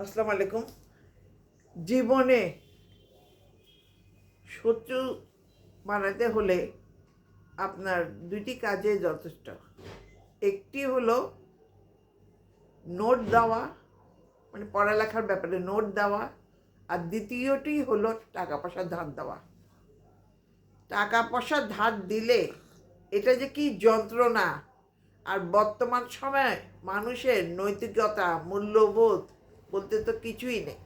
আসসালামু আলাইকুম। জীবনে শত্রু বানাতে হলে আপনার দুইটি কাজে যথেষ্ট। একটি হলো নোট দেওয়া, মানে পড়ালেখার ব্যাপারে নোট দেওয়া, আর দ্বিতীয়টি হলো টাকা পয়সা ধার দেওয়া। টাকা পয়সা ধার দিলে এটা যে কি যন্ত্রণা! আর বর্তমান সময়ে মানুষের নৈতিকতা, মূল্যবোধ বলতে তো কিছুই নেই।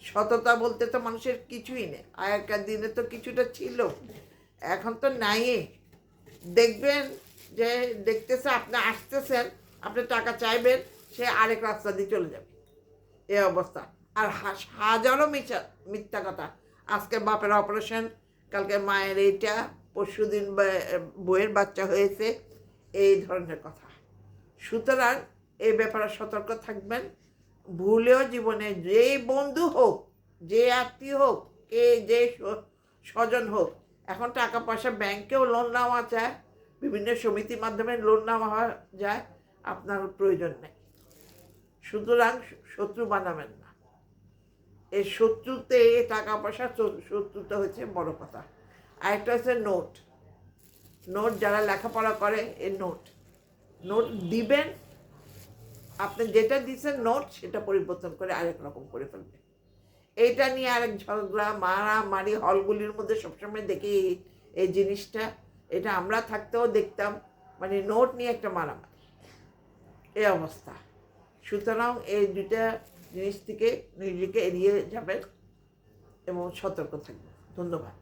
সততা বলতে তো মানুষের কিছুই নেই। আগেকার দিনে তো কিছুটা ছিল, এখন তো নাই। দেখবেন যে দেখতেছে আপনি আসতেছেন, আপনি টাকা চাইবেন, সে আরেক রাস্তা দিয়ে চলে যাবে, এই অবস্থা। আর হাজারো মিথ্যা কথা। আজকে বাপের অপারেশন, কালকে মায়ের এইটা, পরশু দিন বইয়ের বাচ্চা হয়েছে, এই ধরনের কথা। সুতরাং এই ব্যাপারে সতর্ক থাকবেন। ভুলেও জীবনে যেই বন্ধু হোক, যে আত্মীয় হোক, কে যে স্বজন হোক, এখন টাকা পয়সা ব্যাংকেও লোন নেওয়া যায়, বিভিন্ন সমিতির মাধ্যমে লোন নেওয়া যায়, আপনার প্রয়োজন নেই। সুতরাং শত্রু বানাবেন না। এই শত্রুতে টাকা পয়সা শত্রুতা হচ্ছে বড় কথা। আরেকটা হচ্ছে নোট। নোট যারা লেখাপড়া করে, এই নোট নোট দিবেন, আপনি যেটা দিচ্ছেন নোট, সেটা পরিবর্তন করে আরেক রকম করে ফেলবে। এইটা নিয়ে আরেক ঝগড়া মারামারি হলগুলির মধ্যে সবসময় দেখি এই জিনিসটা। এটা আমরা থাকতেও দেখতাম, মানে নোট নিয়ে একটা মারামারি, এই অবস্থা। সুতরাং এই দুইটা জিনিস থেকে নিজেকে এড়িয়ে যাবেন এবং সতর্ক থাকবেন। ধন্যবাদ।